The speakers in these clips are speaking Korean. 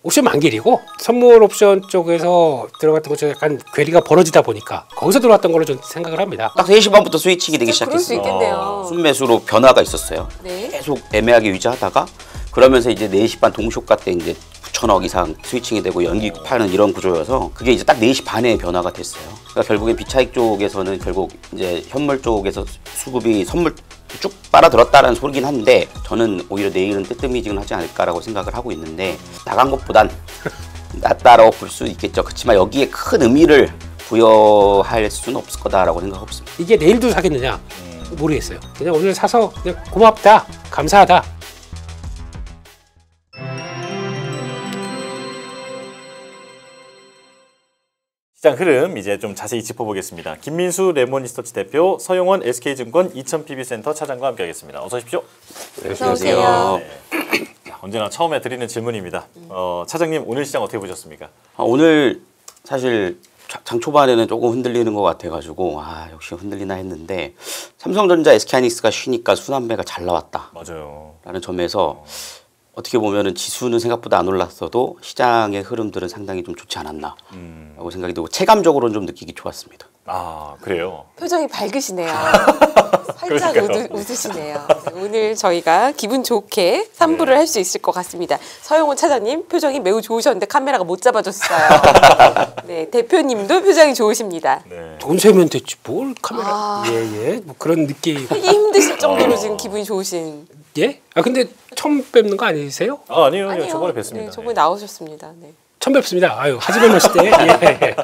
옵션 만길이고 선물 옵션 쪽에서 들어갔던 것처럼 약간 괴리가 벌어지다 보니까 거기서 들어왔던 걸로 좀 생각을 합니다. 딱 3시 반부터 스위칭이 되기 그럴 수 시작했어요. 있겠네요. 순매수로 변화가 있었어요. 네. 계속 애매하게 유지하다가 그러면서 이제 4시 반 동쇼가 때 이제 9천억 이상 스위칭이 되고 연기 파는 이런 구조여서 그게 이제 딱 4시 반에 변화가 됐어요. 그러니까 결국엔 비차익 쪽에서는 결국 이제 현물 쪽에서 수급이 선물 쭉 빨아들었다는 소리긴 한데 저는 오히려 내일은 뜨뜨미지근하지 않을까라고 생각을 하고 있는데 나간 것보단 낫다라고 볼 수 있겠죠. 그렇지만 여기에 큰 의미를 부여할 수는 없을 거다라고 생각하고 있습니다. 이게 내일도 사겠느냐 모르겠어요. 그냥 오늘 사서 그냥 고맙다, 감사하다. 시장 흐름 이제 좀 자세히 짚어보겠습니다. 김민수 레몬리서치 대표, 서용원 SK증권 2000PB센터 차장과 함께하겠습니다. 어서 오십시오. 안녕하세요. 네. 언제나 처음에 드리는 질문입니다. 차장님 오늘 시장 어떻게 보셨습니까? 오늘 사실 장 초반에는 조금 흔들리는 것 같아가지고 역시 흔들리나 했는데 삼성전자, SK하이닉스가 쉬니까 순환매가 잘 나왔다. 맞아요. 라는 점에서 어떻게 보면은 지수는 생각보다 안 올랐어도 시장의 흐름들은 상당히 좀 좋지 않았나 라고 생각이 들고 체감적으로는 좀 느끼기 좋았습니다. 아 그래요? 표정이 밝으시네요. 살짝 웃으시네요. 네, 오늘 저희가 기분 좋게 3부를 할 수 있을 것 같습니다. 서용훈 차장님 표정이 매우 좋으셨는데 카메라가 못 잡아줬어요. 네, 대표님도 표정이 좋으십니다. 네. 돈 세면 됐지 뭘 카메라. 예예. 뭐 그런 느낌. 하기 힘드실 정도로 지금 기분이 좋으신. 예? 근데 처음 뵙는 거 아니세요? 아니요. 저번에 뵀습니다. 네, 저번에 나오셨습니다. 네. 처음 뵙습니다. 하지만 마실 때. 예.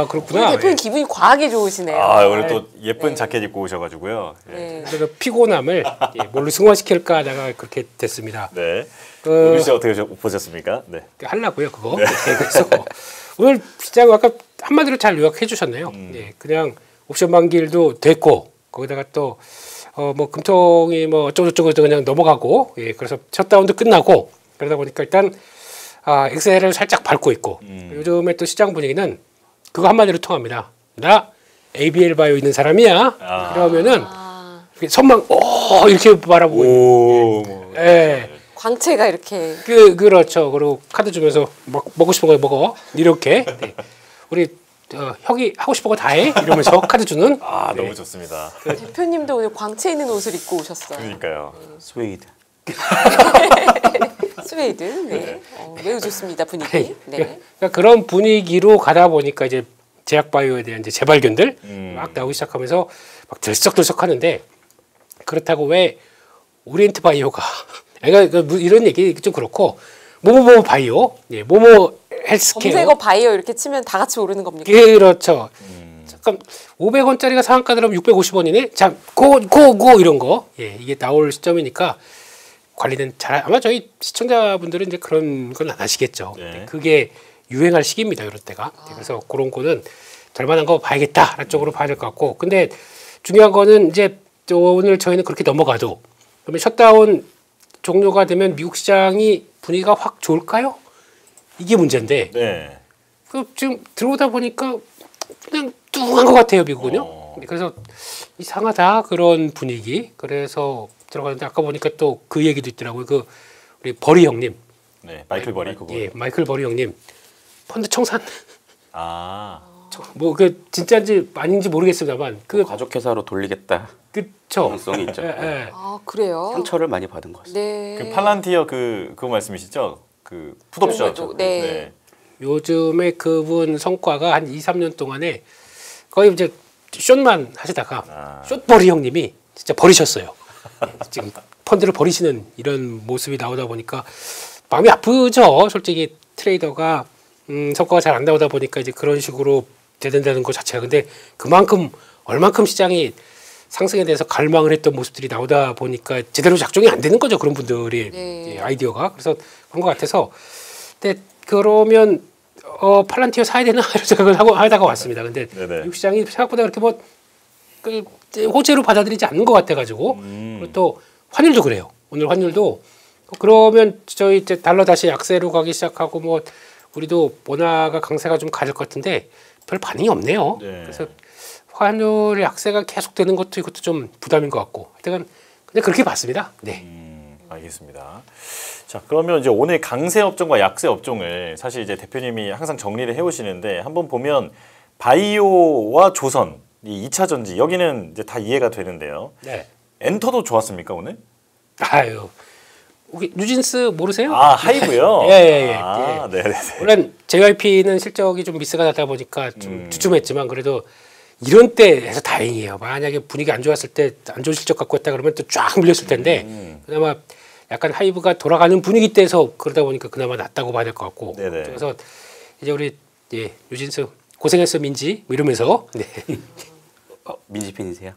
그렇구나. 오늘 대표님 기분이 과하게 좋으시네요. 오늘 또 예쁜 자켓 입고 오셔가지고요. 네. 그래서 피곤함을 뭘로 승화시킬까 하다가 그렇게 됐습니다. 네. 오늘 시장 어떻게 보셨습니까? 네. 하려고요 그거. 네. 그래서 오늘 시장 아까 한마디로 잘 요약해 주셨네요. 예, 그냥 옵션 만길도 됐고 거기다가 또 뭐 금통이 뭐 어쩌고저쩌고 그냥 넘어가고 그래서 셧다운도 끝나고 그러다 보니까 일단 엑셀을 살짝 밟고 있고 요즘에 또 시장 분위기는 그거 한마디로 통합니다. 나 ABL 바이오 있는 사람이야. 그러면은 선망 이렇게 바라보고 있는. 예. 광채가 이렇게. 그렇죠. 그리고 카드 주면서 먹고 싶은 거 먹어. 이렇게. 네. 우리 형이 하고 싶은 거 다 해. 이러면서 카드 주는. 너무 좋습니다. 대표님도 오늘 광채 있는 옷을 입고 오셨어요. 그러니까요. 스웨이드. 스웨이드. 네. 매우 좋습니다 분위기. 네. 그러니까 그런 분위기로 가다 보니까 이제 제약바이오에 대한 이제 재발견들 막 나오기 시작하면서 막 들썩들썩하는데 그렇다고 왜 오리엔트 바이오가 그러니까 이런 얘기 좀 그렇고 뭐뭐 바이오, 뭐뭐 헬스케어 검색어 바이오 이렇게 치면 다 같이 오르는 겁니까? 그렇죠. 잠깐 500원짜리가 상한가 들어가면 650원이네. 자, 고 이런 거. 이게 나올 시점이니까 관리는 아마 저희 시청자분들은 이제 그런 건 안 하시겠죠. 네. 그게 유행할 시기입니다. 이럴 때가. 그래서 그런 거는 될 만한 거 봐야겠다라는 쪽으로 봐야 될 것 같고. 근데 중요한 거는 이제 오늘 저희는 그렇게 넘어가도 그러면 셧다운 종료가 되면 미국 시장이 분위기가 확 좋을까요? 이게 문제인데 네. 지금 들어오다 보니까 그냥 뚱한 것 같아요 미국은요. 그래서 이상하다 그런 분위기. 그래서 들어가는데 아까 보니까 또 그 얘기도 있더라고요. 우리 버리 형님. 네, 마이클 버리 그거. 예, 마이클 버리 형님 펀드 청산. 뭐 진짜인지 아닌지 모르겠습니다만 가족회사로 돌리겠다. 그쵸. 가능성이 있죠. 그래요? 상처를 많이 받은 것 같습니다. 네. 그 팔란티어 그거 말씀이시죠? 그 풋옵션. 네. 요즘에 그분 성과가 한 2, 3년 동안에 거의 이제 숏만 하시다가 숏버리 형님이 진짜 버리셨어요. 지금 펀드를 버리시는 이런 모습이 나오다 보니까 마음이 아프죠. 솔직히 트레이더가 성과가 잘 안 나오다 보니까 이제 그런 식으로 되된다는 것 자체가. 근데 그만큼 얼만큼 시장이 상승에 대해서 갈망을 했던 모습들이 나오다 보니까 제대로 작동이 안 되는 거죠. 그런 분들이 네. 아이디어가. 그래서 그런 것 같아서. 근데 그러면 팔란티어 사야 되나 이런 생각을 하다가 왔습니다. 근데 미국 시장이 생각보다 그렇게 호재로 받아들이지 않는 것 같아가지고 그리고 또 환율도 그래요. 오늘 환율도 그러면 저희 이제 달러 다시 약세로 가기 시작하고 뭐 우리도 원화가 강세가 좀 가질 것 같은데 별 반응이 없네요. 네. 그래서 환율 약세가 계속되는 것도 이것도 좀 부담인 것 같고 하여튼 그냥 그렇게 봤습니다. 네. 알겠습니다. 자, 그러면 이제 오늘 강세 업종과 약세 업종을 사실 이제 대표님이 항상 정리를 해오시는데 한번 보면 바이오와 조선 이 2차 전지 여기는 이제 다 이해가 되는데요. 네. 엔터도 좋았습니까 오늘? 아유, 혹시 뉴진스 모르세요? 아 하이브요? 예. 아, 네네. 물론 JYP는 실적이 좀 미스가 나다 보니까 좀 주춤했지만 그래도 이런 때 해서 다행이에요. 만약에 분위기 안 좋았을 때 안 좋은 실적 갖고 왔다 그러면 또 쫙 밀렸을 텐데 그나마 약간 하이브가 돌아가는 분위기 때서 그러다 보니까 그나마 낫다고 봐야 될 것 같고. 네네. 그래서 이제 우리 뉴진스 고생했어 민지 뭐 이러면서 네. 민지 팬이세요?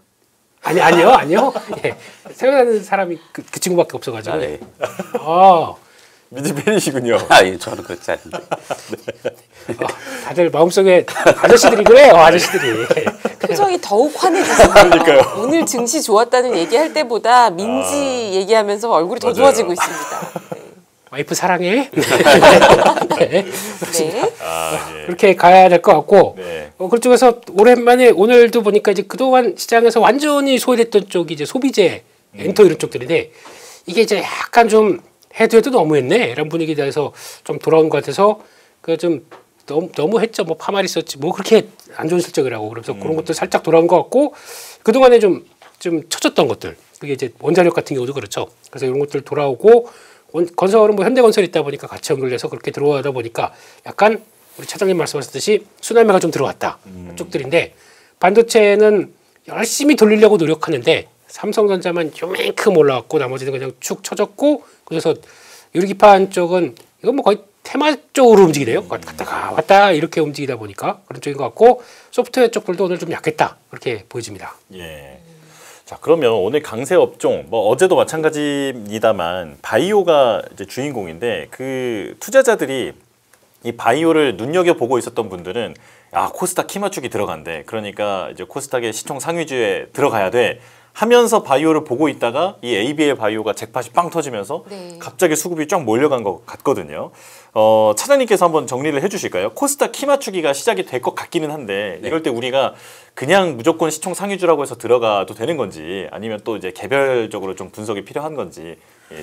아니요. 예. 생각나는 사람이 그 친구밖에 없어가지고. 네. 민지 팬이시군요. 예, 저는 그렇지 않은데. 다들 마음속에 아저씨들이 그래요, 아저씨들이. 표정이 더욱 환해지시네요. 오늘 증시 좋았다는 얘기할 때보다 민지 얘기하면서 얼굴이 더 맞아요. 좋아지고 있습니다. 와이프 사랑해. 네. 네. 아, 예. 그렇게 가야 될 것 같고. 네. 그쪽에서 오랜만에 오늘도 보니까 이제 그동안 시장에서 완전히 소외됐던 쪽이 이제 소비재, 엔터 이런 쪽들인데 이게 이제 약간 좀 해도 너무했네 이런 분위기에 대해서 좀 돌아온 것 같아서 그 좀 너무 했죠. 뭐 파마리서치 뭐 그렇게 안 좋은 실적이라고 그래서 그런 것도 살짝 돌아온 것 같고 그 동안에 좀 처졌던 것들 그게 이제 원자력 같은 경우도 그렇죠. 그래서 이런 것들 돌아오고 건설은 뭐 현대건설이 있다 보니까 같이 연결돼서 그렇게 들어가다 보니까 약간 우리 차장님 말씀하셨듯이 순환매가 좀 들어왔다 쪽들인데 반도체는 열심히 돌리려고 노력하는데 삼성전자만 요만큼 올라왔고 나머지는 그냥 축 처졌고 그래서 유리기판 쪽은 이건 뭐 거의 테마 쪽으로 움직이네요. 갔다가 왔다 이렇게 움직이다 보니까 그런 쪽인 것 같고 소프트웨어 쪽들도 오늘 좀 약했다 그렇게 보여집니다. 예. 자 그러면 오늘 강세 업종 뭐 어제도 마찬가지입니다만 바이오가 이제 주인공인데 그 투자자들이 이 바이오를 눈여겨 보고 있었던 분들은 코스닥 키 맞추기 들어간대. 그러니까 이제 코스닥의 시총 상위주에 들어가야 돼. 하면서 바이오를 보고 있다가 이 ABL 바이오가 잭팟이 빵 터지면서 네. 갑자기 수급이 쫙 몰려간 것 같거든요. 차장님께서 한번 정리를 해주실까요? 코스닥 키 맞추기가 시작이 될 것 같기는 한데 네. 이럴 때 우리가 그냥 무조건 시총 상위주라고 해서 들어가도 되는 건지 아니면 또 이제 개별적으로 좀 분석이 필요한 건지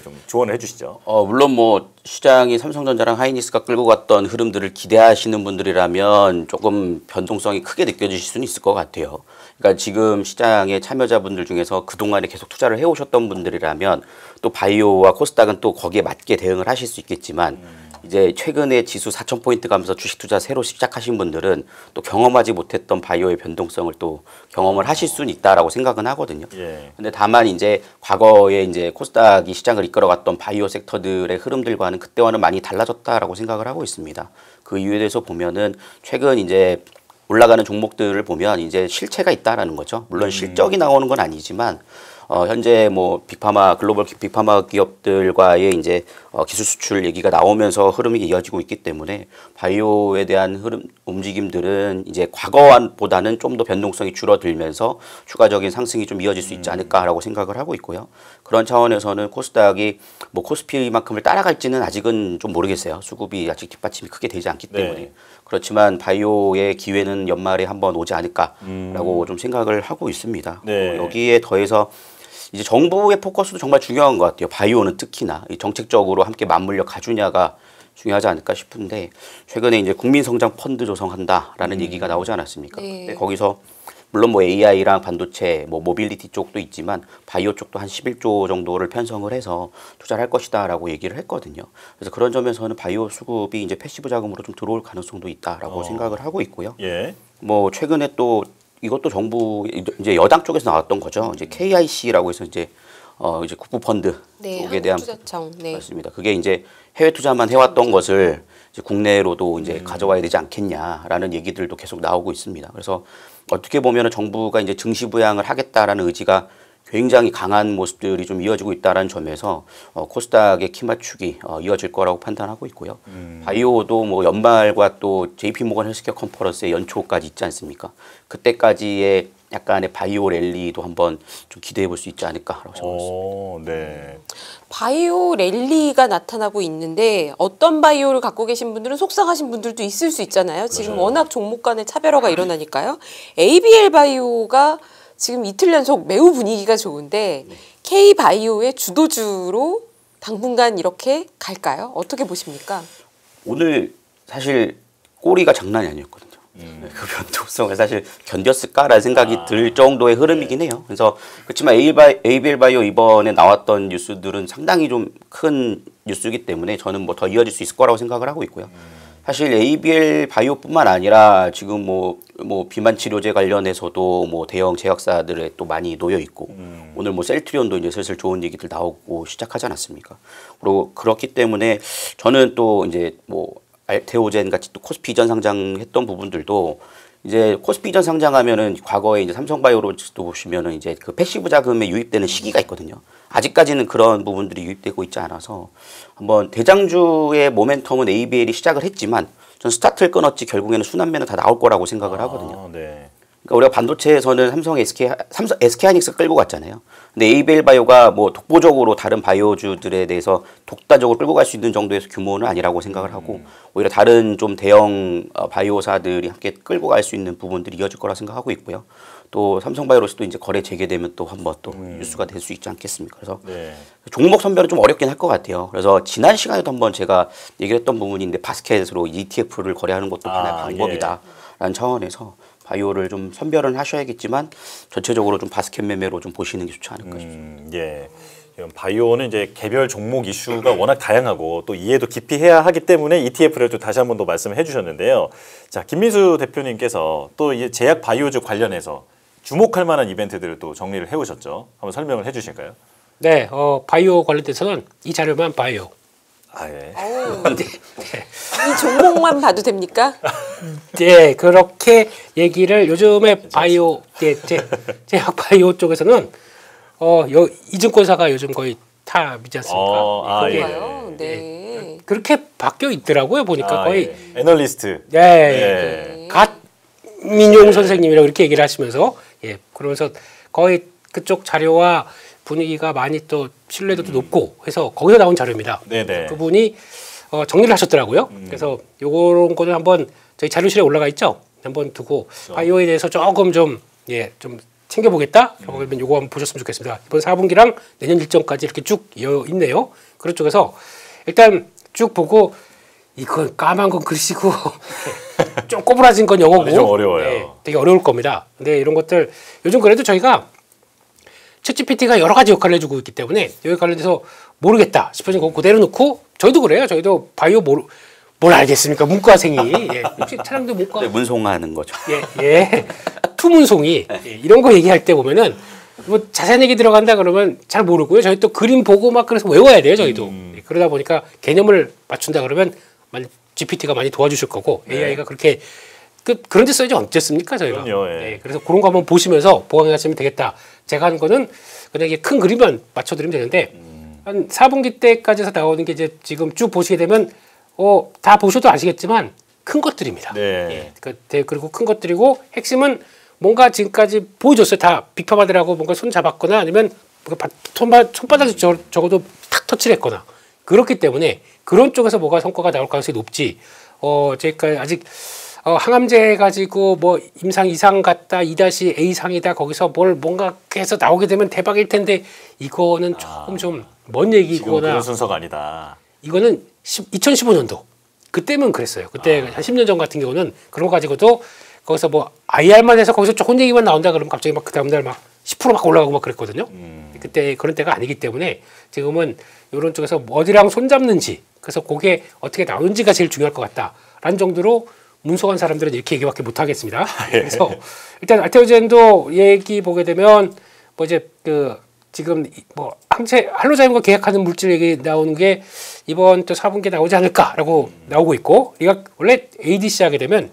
좀 조언을 해주시죠. 물론 뭐 시장이 삼성전자랑 하이닉스가 끌고 갔던 흐름들을 기대하시는 분들이라면 조금 변동성이 크게 느껴지실 수는 있을 것 같아요. 그러니까 지금 시장의 참여자분들 중에서 그동안에 계속 투자를 해오셨던 분들이라면 또 바이오와 코스닥은 또 거기에 맞게 대응을 하실 수 있겠지만 이제 최근에 지수 4,000포인트 가면서 주식 투자 새로 시작하신 분들은 또 경험하지 못했던 바이오의 변동성을 또 경험을 하실 수는 있다라고 생각은 하거든요. 예. 근데 다만 이제 과거에 이제 코스닥이 시장을 이끌어갔던 바이오 섹터들의 흐름들과는 그때와는 많이 달라졌다라고 생각을 하고 있습니다. 그 이유에 대해서 보면은 최근 이제 올라가는 종목들을 보면 이제 실체가 있다라는 거죠. 물론 실적이 나오는 건 아니지만 현재 뭐 빅파마 글로벌 빅파마 기업들과의 이제 기술 수출 얘기가 나오면서 흐름이 이어지고 있기 때문에 바이오에 대한 흐름 움직임들은 이제 과거보다는 좀 더 변동성이 줄어들면서 추가적인 상승이 좀 이어질 수 있지 않을까라고 생각을 하고 있고요. 그런 차원에서는 코스닥이 뭐 코스피만큼을 따라갈지는 아직은 좀 모르겠어요. 수급이 아직 뒷받침이 크게 되지 않기 때문에. 네. 그렇지만 바이오의 기회는 연말에 한번 오지 않을까라고 좀 생각을 하고 있습니다. 네. 여기에 더해서 이제 정부의 포커스도 정말 중요한 것 같아요. 바이오는 특히나 이 정책적으로 함께 맞물려 가주냐가 중요하지 않을까 싶은데 최근에 이제 국민성장 펀드 조성한다라는 얘기가 나오지 않았습니까? 네. 근데 거기서 물론 뭐 AI랑 반도체, 뭐 모빌리티 쪽도 있지만 바이오 쪽도 한 11조 정도를 편성을 해서 투자를 할 것이다라고 얘기를 했거든요. 그래서 그런 점에서는 바이오 수급이 이제 패시브 자금으로 좀 들어올 가능성도 있다라고 생각을 하고 있고요. 예. 뭐 최근에 또 이것도 정부 이제 여당 쪽에서 나왔던 거죠. 이제 KIC라고 해서 이제 국부 펀드 네, 쪽에 대한 한국투자청. 네. 맞습니다. 그게 이제 해외 투자만 해왔던 것을 이제 국내로도 이제 가져와야 되지 않겠냐라는 얘기들도 계속 나오고 있습니다. 그래서 어떻게 보면은 정부가 이제 증시 부양을 하겠다라는 의지가 굉장히 강한 모습들이 좀 이어지고 있다는 점에서 코스닥의 키 맞추기 이어질 거라고 판단하고 있고요. 바이오도 뭐 연말과 또 JP모건 헬스케어 컨퍼런스의 연초까지 있지 않습니까? 그때까지의 약간의 바이오 랠리도 한번 좀 기대해 볼 수 있지 않을까라고 생각합니다. 네. 바이오 랠리가 나타나고 있는데 어떤 바이오를 갖고 계신 분들은 속상하신 분들도 있을 수 있잖아요. 지금 그렇죠. 워낙 종목 간의 차별화가 일어나니까요. ABL 바이오가 지금 이틀 연속 매우 분위기가 좋은데 K 바이오의 주도주로 당분간 이렇게 갈까요? 어떻게 보십니까? 오늘 사실 꼬리가 장난이 아니었거든요. 그 변동성을 사실 견뎠을까라는 생각이 들 정도의 흐름이긴 해요. 그래서 그렇지만 ABL 바이오 이번에 나왔던 뉴스들은 상당히 좀 큰 뉴스이기 때문에 저는 뭐 더 이어질 수 있을 거라고 생각을 하고 있고요. 사실 ABL 바이오뿐만 아니라 지금 뭐 비만 치료제 관련해서도 뭐 대형 제약사들에 또 많이 놓여 있고 오늘 뭐 셀트리온도 이제 슬슬 좋은 얘기들 나오고 시작하지 않았습니까? 그리고 그렇기 때문에 저는 또 이제 뭐 알테오젠 같이 또 코스피 이전 상장했던 부분들도 이제 코스피 이전 상장하면은 과거에 이제 삼성바이오로직스도 보시면은 이제 그 패시브 자금에 유입되는 시기가 있거든요. 아직까지는 그런 부분들이 유입되고 있지 않아서 한번 대장주의 모멘텀은 ABL이 시작을 했지만 전 스타트를 끊었지 결국에는 순환매는 다 나올 거라고 생각을 하거든요. 네. 그러니까 우리가 반도체에서는 삼성 SK하이닉스 끌고 갔잖아요. 근데 ABL 바이오가 뭐 독보적으로 다른 바이오주들에 대해서 독다적으로 끌고 갈 수 있는 정도의 규모는 아니라고 생각을 하고 오히려 다른 좀 대형 바이오사들이 함께 끌고 갈 수 있는 부분들이 이어질 거라 생각하고 있고요. 또 삼성바이오로스도 이제 거래 재개되면 또 한번 또 뉴스가 될 수 있지 않겠습니까? 그래서 네. 종목 선별은 좀 어렵긴 할 것 같아요. 그래서 지난 시간에도 한번 제가 얘기했던 부분인데 바스켓으로 ETF를 거래하는 것도 하나의 방법이다라는 차원에서 바이오를 좀 선별은 하셔야겠지만 전체적으로 좀 바스켓 매매로 좀 보시는 게 좋지 않을까 싶습니다. 예. 바이오는 이제 개별 종목 이슈가 워낙 다양하고 또 이해도 깊이 해야 하기 때문에 ETF를 또 다시 한 번 더 말씀해 주셨는데요. 자, 김민수 대표님께서 또 이 제약 바이오주 관련해서 주목할 만한 이벤트들을 또 정리를 해오셨죠. 한번 설명을 해주실까요? 네, 바이오 관련돼서는 이 자료만 봐요. 아 예. 이 종목만 봐도 됩니까? 네, 그렇게 얘기를 요즘에 바이오, 제약 바이오 쪽에서는 이증권사가 요즘 거의 탑이지 않습니까? 예. 그런가요? 네. 그렇게 바뀌어 있더라고요. 보니까 거의 예. 애널리스트. 네, 갓민용 선생님이라고 이렇게 얘기를 하시면서 그러면서 거의 그쪽 자료와 분위기가 많이 또 신뢰도도 높고 해서 거기서 나온 자료입니다. 네네. 그분이 정리를 하셨더라고요. 그래서 요런 거는 한번 저희 자료실에 올라가 있죠. 한번 두고 바이오에 대해서 조금 좀 챙겨보겠다. 그러면 요거 한번 보셨으면 좋겠습니다. 이번 4분기랑 내년 일정까지 이렇게 쭉 이어 있네요. 그런 쪽에서 일단 쭉 보고 이건 까만 건 글씨고 좀 꼬부라진 건 영어고 좀 어려워요. 네, 되게 어려울 겁니다. 근데 이런 것들 요즘 그래도 저희가 챗GPT가 여러 가지 역할을 해주고 있기 때문에 여기 관련돼서 모르겠다 싶으면 그거 그대로 넣고 저희도 그래요. 저희도 바이오 뭘 알겠습니까? 문과생이 혹시 차량도 문과 문송하는 거죠. 투문송이 이런 거 얘기할 때 보면은 뭐 자세한 얘기 들어간다 그러면 잘 모르고요. 저희 또 그림 보고 막 그래서 외워야 돼요. 저희도 그러다 보니까 개념을 맞춘다 그러면 GPT가 많이 도와주실 거고 AI가 그렇게 그런 데 써야지 어쨌습니까 저희가. 그럼요, 그래서 그런 거 한번 보시면서 보강하시면 되겠다. 제가 하는 거는 그냥 이게 큰 그림만 맞춰드리면 되는데 한 4분기 때까지 해서 나오는 게 이제 지금 쭉 보시게 되면 다 보셔도 아시겠지만 큰 것들입니다. 네. 그리고 큰 것들이고 핵심은 뭔가 지금까지 보여줬어요. 다 빅파마들하고 뭔가 손 잡았거나 아니면 손바닥에 적어도 탁 터치를 했거나 그렇기 때문에 그런 쪽에서 뭐가 성과가 나올 가능성이 높지. 제가 아직 항암제 가지고 뭐 임상 이상 같다 2-A 상이다 거기서 뭔가 해서 나오게 되면 대박일 텐데 이거는 조금 좀 먼 지금 얘기거나 그런 순서가 아니다. 이거는 2015년도 그때면 그랬어요. 그때 한 10년 전 같은 경우는 그런 거 가지고도 거기서 뭐 IR만 해서 거기서 조금 얘기만 나온다 그러면 갑자기 막 그 다음날 막 10% 막 올라가고 막 그랬거든요. 그때 그런 때가 아니기 때문에 지금은 이런 쪽에서 어디랑 손 잡는지 그래서 그게 어떻게 나오는지가 제일 중요할 것 같다라는 정도로 문서관 사람들은 이렇게 얘기밖에 못 하겠습니다. 그래서 일단 알테오젠도 얘기 보게 되면 뭐 이제 지금 뭐 할로자임과 계약하는 물질 얘기 나오는 게 이번 또 4분기에 나오지 않을까라고 나오고 있고 원래 ADC 하게 되면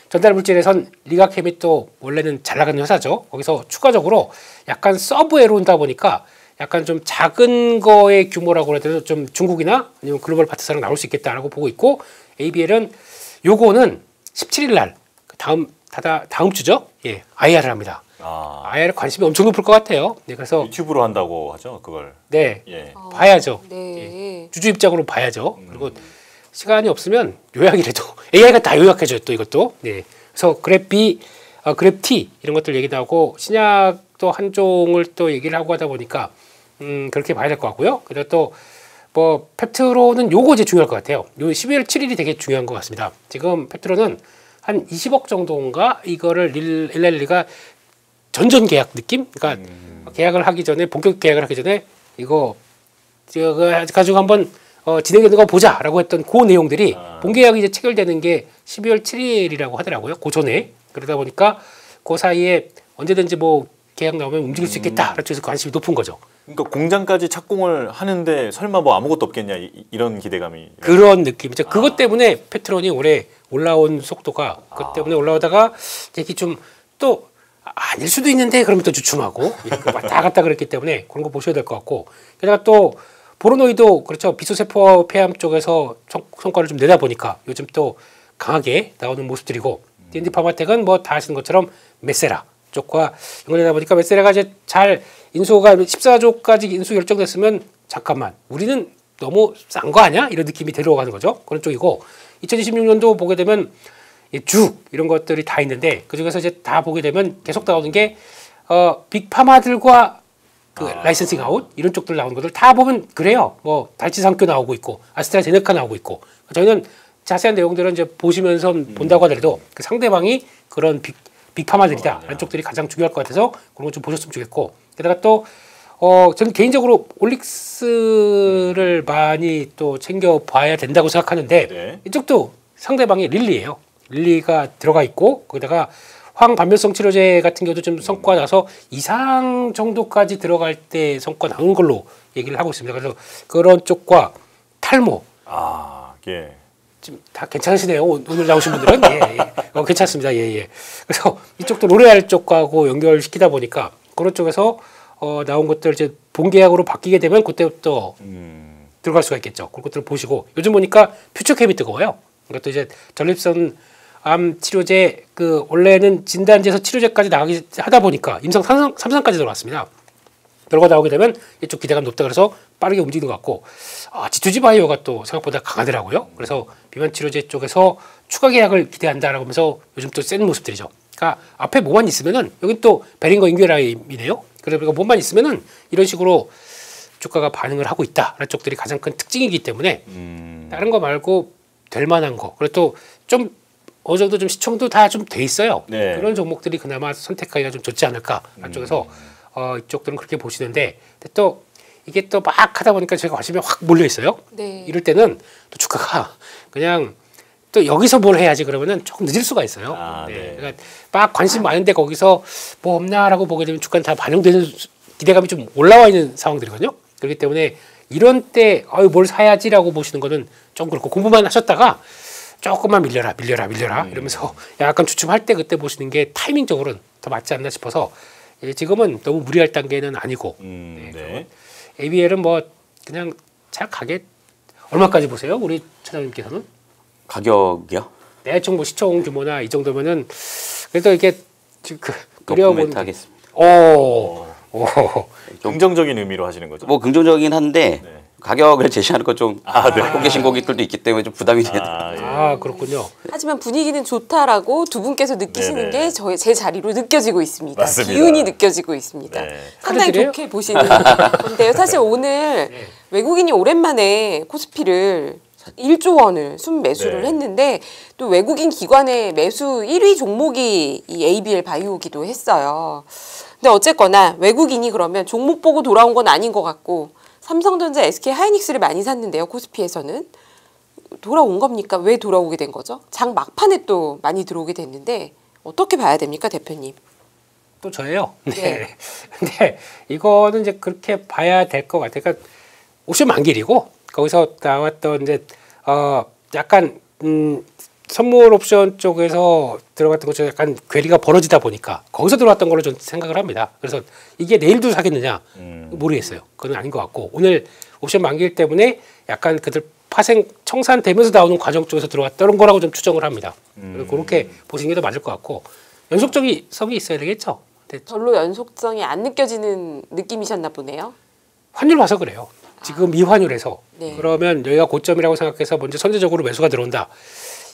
전달 물질에선 리가켐이 또 원래는 잘 나가는 회사죠. 거기서 추가적으로 약간 서브웨로 온다 보니까 약간 좀 작은 거의 규모라고 해야 되나 좀 중국이나 아니면 글로벌 파트사랑 나올 수 있겠다라고 보고 있고 ABL은 요거는 17일 날 다음 주죠. IR을 합니다. IR 관심이 엄청 높을 것 같아요. 그래서 유튜브로 한다고 하죠, 그걸. 봐야죠. 주주 입장으로 봐야죠. 그리고 시간이 없으면 요약이라도 AI가 다 요약해줘요. 또 이것도. 그래서 그래프 T 이런 것들 얘기 나오고 신약도 한 종을 또 얘기를 하고 하다 보니까 그렇게 봐야 될 것 같고요. 그리고 또 뭐 페트로는 요거 이제 중요할 것 같아요. 요 12월 7일이 되게 중요한 것 같습니다. 지금 페트로는 한 20억 정도인가 이거를 릴렐리가 전전 계약 느낌? 그러니까 계약을 하기 전에 본격 계약을 하기 전에 이거 가지고 한번 진행되는 거 보자라고 했던 그 내용들이 본계약이 이제 체결되는 게 12월 7일이라고 하더라고요. 그 전에 그러다 보니까 그 사이에 언제든지 뭐 계약 나오면 움직일 수 있겠다라고 해서 관심이 높은 거죠. 그러니까 공장까지 착공을 하는데 설마 뭐 아무것도 없겠냐 이런 기대감이. 그런 느낌이죠. 그것 때문에 페트론이 올해 올라온 속도가 그것 때문에 올라오다가 이게 좀 또 아닐 수도 있는데 그러면 또 주춤하고 이렇게 왔다 갔다 그랬기 때문에 그런 거 보셔야 될 것 같고 게다가 또 보로노이도 그렇죠. 비소세포 폐암 쪽에서 성과를 좀 내다 보니까 요즘 또 강하게 나오는 모습들이고 D&D 파마텍은 뭐 다 아시는 것처럼 메세라 쪽과 연결되다 보니까 메세라가 이제 잘 인수가 14조까지 인수 결정됐으면 잠깐만 우리는 너무 싼 거 아니야? 이런 느낌이 들어가는 거죠. 그런 쪽이고 2026년도 보게 되면 죽 이런 것들이 다 있는데 그 중에서 이제 다 보게 되면 계속 나오는 게 빅파마들과 그 라이선싱 아웃 이런 쪽들 나오는 것들 다 보면 그래요. 뭐 달치상표 나오고 있고 아스트라제네카 나오고 있고 저희는 자세한 내용들은 이제 보시면서 본다고 하더라도 그 상대방이 그런 빅파마들이다 이런 쪽들이 가장 중요할 것 같아서 그런 거 좀 보셨으면 좋겠고 게다가 또 저는 개인적으로 올릭스를 많이 또 챙겨 봐야 된다고 생각하는데 네. 이쪽도 상대방이 릴리예요. 릴리가 들어가 있고 거기다가 황반면성 치료제 같은 경우도 좀 성과 나서 이상 정도까지 들어갈 때 성과 나온 걸로 얘기를 하고 있습니다. 그래서 그런 쪽과 탈모 예. 지금 다 괜찮으시네요. 오늘 나오신 분들은 예. 괜찮습니다. 예. 그래서 이쪽도 로레알 쪽하고 연결시키다 보니까 그런 쪽에서 나온 것들 이제 본계약으로 바뀌게 되면 그때부터 들어갈 수가 있겠죠. 그런 것들을 보시고 요즘 보니까 퓨처캡이 뜨거워요. 이것도 이제 전립선 암 치료제 그 원래는 진단제에서 치료제까지 나가기 하다 보니까 임상 3상까지 들어왔습니다. 결과 나오게 되면 이쪽 기대감 높다 그래서 빠르게 움직이는 것 같고 G2G 바이오가 또 생각보다 강하더라고요. 그래서 비만 치료제 쪽에서 추가 계약을 기대한다라고 하면서 요즘 또 센 모습들이죠. 그러니까 앞에 뭐만 있으면은 여긴 또 베링거 인규라임이네요. 그러니까 뭐만 있으면은 이런 식으로 주가가 반응을 하고 있다라는 쪽들이 가장 큰 특징이기 때문에 다른 거 말고 될 만한 거 그리고 또 좀 어느 정도 좀 시청도 다 좀 돼 있어요. 네. 그런 종목들이 그나마 선택하기가 좀 좋지 않을까 쪽에서 이쪽들은 그렇게 보시는데 또 이게 또 막 하다 보니까 제가 관심이 확 몰려 있어요. 네. 이럴 때는 또 주가가 그냥 또 여기서 뭘 해야지 그러면은 조금 늦을 수가 있어요. 네. 그러니까 막 관심 많은데 거기서 뭐 없나라고 보게 되면 주가는 다 반영되는 기대감이 좀 올라와 있는 상황들이거든요. 그렇기 때문에 이런 때 뭘 사야지라고 보시는 거는 좀 그렇고 공부만 하셨다가 조금만 밀려라 이러면서 약간 주춤할 때 그때 보시는 게 타이밍적으로는 더 맞지 않나 싶어서 지금은 너무 무리할 단계는 아니고 네. ABL은 뭐 그냥 잘 가게 얼마까지 보세요? 우리 차장님께서는? 가격이요? 대충 뭐 시총 규모나 이 정도면은 그래도 이게 노코멘트 하겠습니다. 긍정적인 의미로 하시는 거죠? 뭐 긍정적이긴 한데 네. 가격을 제시하는 건 좀 네. 갖고 계신 고객들도 있기 때문에 좀 부담이 되네요. 그렇군요. 하지만 분위기는 좋다라고 두 분께서 느끼시는 네네. 게 제 자리로 느껴지고 있습니다. 맞습니다. 기운이 느껴지고 있습니다. 네. 상당히 카드들이에요? 좋게 보시는 건데요. 사실 오늘 외국인이 오랜만에 코스피를 1조 원을 순매수를 네. 했는데 또 외국인 기관의 매수 1위 종목이 이 ABL 바이오기도 했어요. 근데 어쨌거나 외국인이 그러면 종목 보고 돌아온 건 아닌 것 같고 삼성전자, SK 하이닉스를 많이 샀는데요. 코스피에서는 돌아온 겁니까? 왜 돌아오게 된 거죠? 장 막판에 또 많이 들어오게 됐는데 어떻게 봐야 됩니까, 대표님? 또 저예요. 네. 근데 이거는 이제 그렇게 봐야 될 것 같아요. 그러니까 옵션 만길이고 거기서 나왔던 이제 약간 선물 옵션 쪽에서 들어갔던 것처럼 약간 괴리가 벌어지다 보니까 거기서 들어왔던 걸로 좀 생각을 합니다. 그래서 이게 내일도 사겠느냐 모르겠어요. 그건 아닌 것 같고 오늘 옵션 만기일 때문에 약간 그들 파생 청산되면서 나오는 과정 쪽에서 들어왔던 거라고 좀 추정을 합니다. 그렇게 보시는 게 더 맞을 것 같고 연속성이 있어야 되겠죠. 근데 별로 연속성이 안 느껴지는 느낌이셨나 보네요. 환율 봐서 그래요. 지금 이 환율에서 네. 그러면 여기가 고점이라고 생각해서 먼저 선제적으로 매수가 들어온다.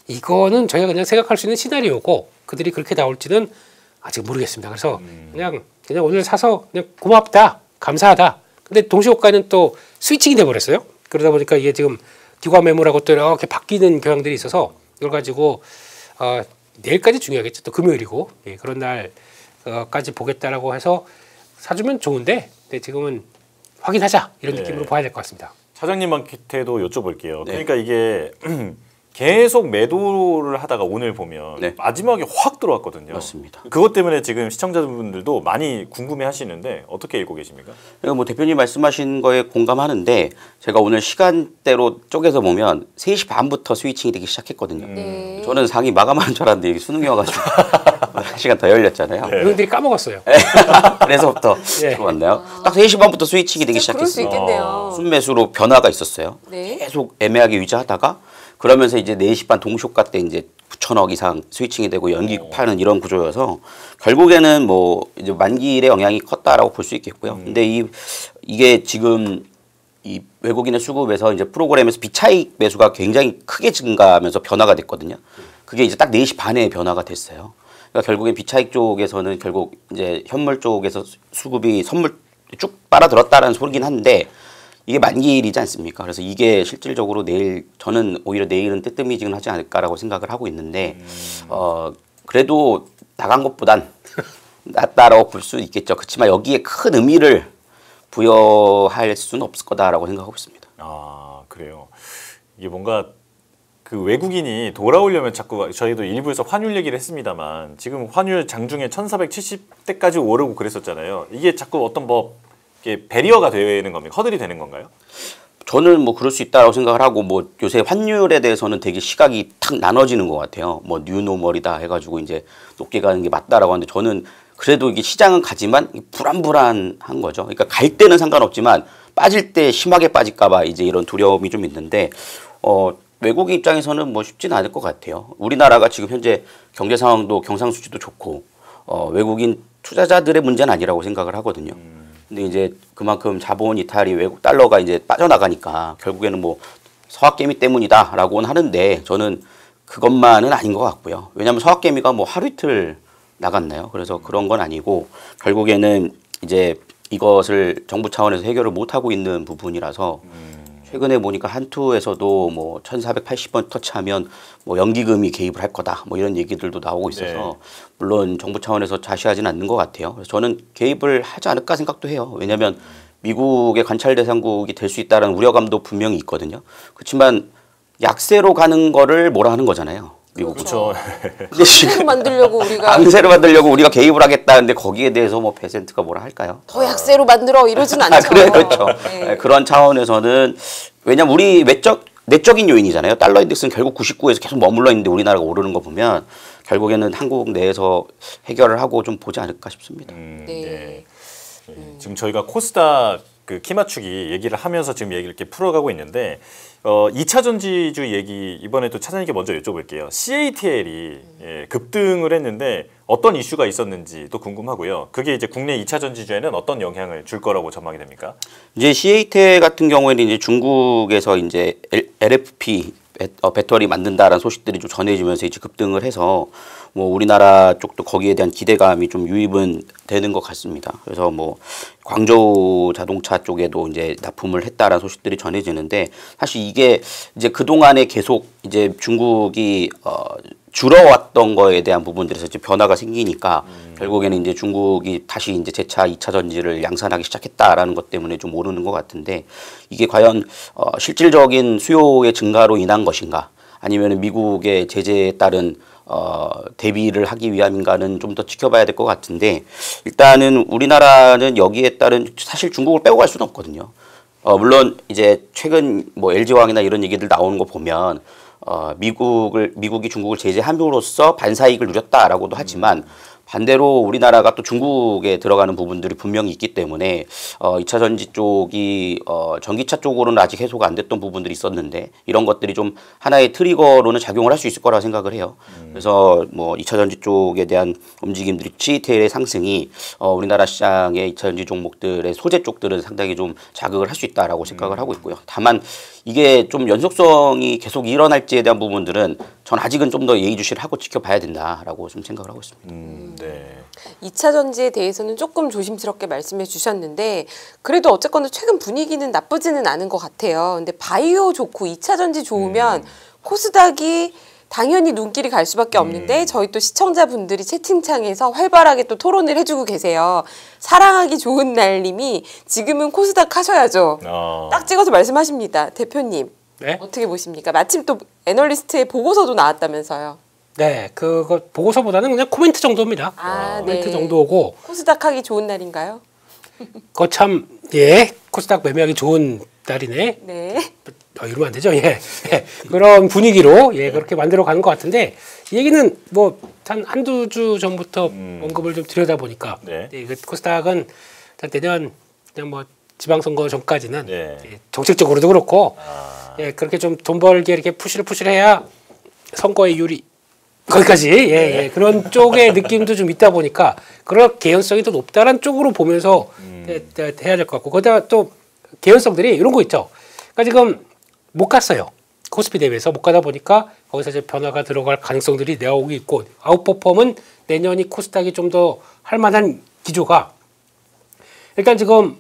이거는 저희가 그냥 생각할 수 있는 시나리오고 그들이 그렇게 나올지는 아직 모르겠습니다. 그래서 그냥 오늘 사서 그냥 고맙다, 감사하다. 근데 동시호가는 또 스위칭이 돼버렸어요. 그러다 보니까 이게 지금 기관 매물하고 또 이렇게 바뀌는 경향들이 있어서 이걸 가지고 내일까지 중요하겠죠. 또 금요일이고 예, 그런 날까지 보겠다라고 해서 사주면 좋은데 근데 지금은 확인하자 이런 느낌으로 봐야 될 것 같습니다. 차장님한테도 여쭤볼게요. 네. 그러니까 이게 계속 매도를 하다가 오늘 보면 네. 마지막에 확 들어왔거든요. 맞습니다. 그것 때문에 지금 시청자분들도 많이 궁금해하시는데 어떻게 읽고 계십니까? 그러니까 뭐 대표님 말씀하신 거에 공감하는데 제가 오늘 시간대로 쪼개서 보면 3시 반부터 스위칭이 되기 시작했거든요. 네. 저는 상이 마감하는 줄 알았는데 이게 수능이어가지고 1시간 더 열렸잖아요. 여러분들이 까먹었어요. 그래서부터 예. 들어왔나요? 딱 3시 반부터 스위칭이 되기 진짜 그럴 수 시작했어요. 있겠네요. 순매수로 변화가 있었어요. 네. 계속 애매하게 유지하다가 그러면서 이제 4시 반 동시효과 때 이제 9천억 이상 스위칭이 되고 연기 파는 이런 구조여서 결국에는 뭐 이제 만기일의 영향이 컸다라고 볼 수 있겠고요. 근데 이게 지금 이 외국인의 수급에서 이제 프로그램에서 비차익 매수가 굉장히 크게 증가하면서 변화가 됐거든요. 그게 이제 딱 4시 반에 변화가 됐어요. 그러니까 결국엔 비차익 쪽에서는 결국 이제 현물 쪽에서 수급이 선물 쭉 빨아들었다라는 소리긴 한데 이게 만기일이지 않습니까? 그래서 이게 실질적으로 내일 저는 오히려 내일은 뜨뜨미지근하지 않을까라고 생각을 하고 있는데 그래도 나간 것보단 낫다라고 볼 수 있겠죠. 그렇지만 여기에 큰 의미를 부여할 수는 없을 거다라고 생각하고 있습니다. 아 그래요. 이게 뭔가 그 외국인이 돌아오려면 자꾸 저희도 일부에서 환율 얘기를 했습니다만 지금 환율 장중에 1470대까지 오르고 그랬었잖아요. 이게 자꾸 어떤 뭐 이게 배리어가 되는 겁니까? 허들이 되는 건가요? 저는 뭐 그럴 수 있다고 생각을 하고 뭐 요새 환율에 대해서는 되게 시각이 탁 나눠지는 것 같아요. 뭐 뉴노멀이다 해가지고 이제 높게 가는 게 맞다라고 하는데 저는 그래도 이게 시장은 가지만 불안불안한 거죠. 그러니까 갈 때는 상관없지만 빠질 때 심하게 빠질까봐 이제 이런 두려움이 좀 있는데 외국인 입장에서는 뭐 쉽지는 않을 것 같아요. 우리나라가 지금 현재 경제 상황도 경상수지도 좋고 외국인 투자자들의 문제는 아니라고 생각을 하거든요. 근데 이제 그만큼 자본 이탈이 외국 달러가 이제 빠져나가니까 결국에는 뭐 서학개미 때문이다라고는 하는데 저는 그것만은 아닌 것 같고요. 왜냐하면 서학개미가 뭐 하루 이틀 나갔나요? 그래서 그런 건 아니고 결국에는 이제 이것을 정부 차원에서 해결을 못 하고 있는 부분이라서 최근에 보니까 한투에서도 뭐 1480원 터치하면 뭐 연기금이 개입을 할 거다 뭐 이런 얘기들도 나오고 있어서 네. 물론 정부 차원에서 자시하지는 않는 것 같아요. 그래서 저는 개입을 하지 않을까 생각도 해요. 왜냐하면 미국의 관찰 대상국이 될 수 있다는 우려감도 분명히 있거든요. 그렇지만 약세로 가는 거를 뭐라 하는 거잖아요. 미국은. 그렇죠. 근데 지금 강세로 만들려고 우리가 강세를 만들려고 우리가 개입을 하겠다는데 거기에 대해서 뭐 베센트가 뭐라 할까요? 더 약세로 만들어 이러진 않죠. 그래 그렇죠. 네. 그런 차원에서는 왜냐면 우리 내적인 요인이잖아요. 달러 인덱스는 결국 99에서 계속 머물러 있는데 우리나라가 오르는 거 보면 결국에는 한국 내에서 해결을 하고 좀 보지 않을까 싶습니다. 네. 지금 저희가 코스닥 그 키 맞추기 얘기를 하면서 지금 얘기를 이렇게 풀어가고 있는데 2차 전지주 얘기 이번에도 차장님께 먼저 여쭤볼게요. CATL이 급등을 했는데 어떤 이슈가 있었는지도 궁금하고요. 그게 이제 국내 2차 전지주에는 어떤 영향을 줄 거라고 전망이 됩니까? 이제 CATL 같은 경우에는 이제 중국에서 이제 LFP 배터리 만든다라는 소식들이 좀 전해지면서 이제 급등을 해서 뭐 우리나라 쪽도 거기에 대한 기대감이 좀 유입은 되는 것 같습니다. 그래서 뭐 광저우 자동차 쪽에도 이제 납품을 했다라는 소식들이 전해지는데 사실 이게 이제 그 동안에 계속 이제 중국이 줄어왔던 거에 대한 부분들에서 이제 변화가 생기니까 결국에는 이제 중국이 다시 이제 재차 2차 전지를 양산하기 시작했다라는 것 때문에 좀 오르는 것 같은데 이게 과연 실질적인 수요의 증가로 인한 것인가 아니면 미국의 제재에 따른 대비를 하기 위함인가는 좀 더 지켜봐야 될 것 같은데 일단은 우리나라는 여기에 따른 사실 중국을 빼고 갈 수는 없거든요. 물론 이제 최근 뭐 LG화학이나 이런 얘기들 나오는 거 보면 미국이 중국을 제재함으로써 반사이익을 누렸다라고도 하지만 반대로 우리나라가 또 중국에 들어가는 부분들이 분명히 있기 때문에 2차 전지 쪽이 전기차 쪽으로는 아직 해소가 안 됐던 부분들이 있었는데 이런 것들이 좀 하나의 트리거로는 작용을 할 수 있을 거라고 생각을 해요. 그래서 뭐 2차 전지 쪽에 대한 움직임들이 CATL의 상승이 우리나라 시장의 2차 전지 종목들의 소재 쪽들은 상당히 좀 자극을 할 수 있다라고 생각을 하고 있고요. 다만 이게 좀 연속성이 계속 일어날지에 대한 부분들은 전 아직은 좀 더 예의주시를 하고 지켜봐야 된다라고 좀 생각을 하고 있습니다. 네. 2차 전지에 대해서는 조금 조심스럽게 말씀해 주셨는데 그래도 어쨌거나 최근 분위기는 나쁘지는 않은 것 같아요. 근데 바이오 좋고 2차 전지 좋으면 코스닥이 당연히 눈길이 갈 수밖에 없는데 저희 또 시청자분들이 채팅창에서 활발하게 또 토론을 해주고 계세요. 사랑하기 좋은 날님이 지금은 코스닥 하셔야죠. 딱 찍어서 말씀하십니다. 대표님 네? 어떻게 보십니까? 마침 또 애널리스트의 보고서도 나왔다면서요. 네, 그거 보고서보다는 그냥 코멘트 정도입니다. 코멘트 네. 정도고 코스닥 하기 좋은 날인가요? 거참 예, 코스닥 매매하기 좋은 날이네. 네. 이러면 안 되죠. 예. 예. 그런 분위기로 예, 그렇게 만들어 가는 것 같은데 이 얘기는 뭐 한 한두 주 전부터 언급을 좀 드려다 보니까 네. 예, 코스닥은 내년 그냥 뭐 지방선거 전까지는 네. 예, 정책적으로도 그렇고 예, 그렇게 좀 돈 벌게 이렇게 푸시해야 선거의 유리 거기까지 예, 예. 그런 쪽의 느낌도 좀 있다 보니까 그런 개연성이 더 높다는 쪽으로 보면서 해야 될 것 같고 거기다가 또 개연성들이 이런 거 있죠. 그러니까 지금 못 갔어요. 코스피 대비해서 못 가다 보니까 거기서 이제 변화가 들어갈 가능성들이 나오고 있고 아웃퍼폼은 내년이 코스닥이 좀 더 할 만한 기조가 일단 지금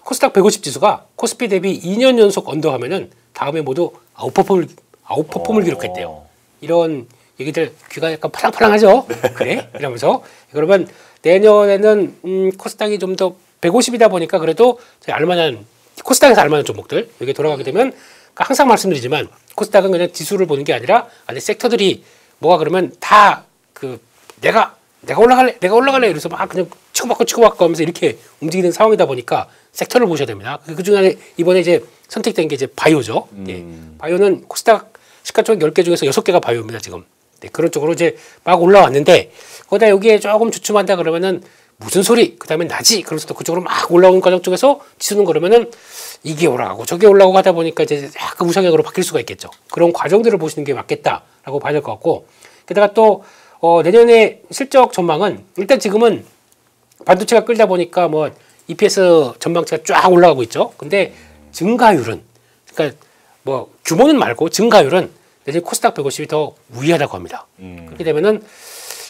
코스닥 150 지수가 코스피 대비 2년 연속 언더하면은 다음에 모두 아웃퍼폼을 기록했대요. 이런 얘기들 귀가 약간 팔랑팔랑하죠. 그래? 이러면서 그러면 내년에는 코스닥이 좀 더 150이다 보니까 그래도 알만한 코스닥에서 알만한 종목들 여기 돌아가게 되면 항상 말씀드리지만 코스닥은 그냥 지수를 보는 게 아니라 안에 섹터들이 뭐가 그러면 다 그 내가 올라갈래 이래서 막 그냥 치고받고 하면서 이렇게 움직이는 상황이다 보니까 섹터를 보셔야 됩니다. 그 중에 이번에 이제 선택된 게 이제 바이오죠. 예. 바이오는 코스닥 시가총 10개 중에서 6개가 바이오입니다, 지금. 네, 그런 쪽으로 이제 막 올라왔는데 거기다 여기에 조금 주춤한다 그러면은 무슨 소리? 그다음에 나지? 그러면서 또 그쪽으로 막 올라오는 과정 쪽에서 지수는 그러면은 이게 올라가고 저게 올라가고 하다 보니까 이제 약간 우상향으로 바뀔 수가 있겠죠. 그런 과정들을 보시는 게 맞겠다라고 봐야 될 것 같고 게다가 또 내년에 실적 전망은 일단 지금은 반도체가 끌다 보니까 뭐 EPS 전망치가 쫙 올라가고 있죠. 근데 증가율은 그러니까 뭐 규모는 말고 증가율은 내년 코스닥 150이 더 우위하다고 합니다. 그렇게 되면은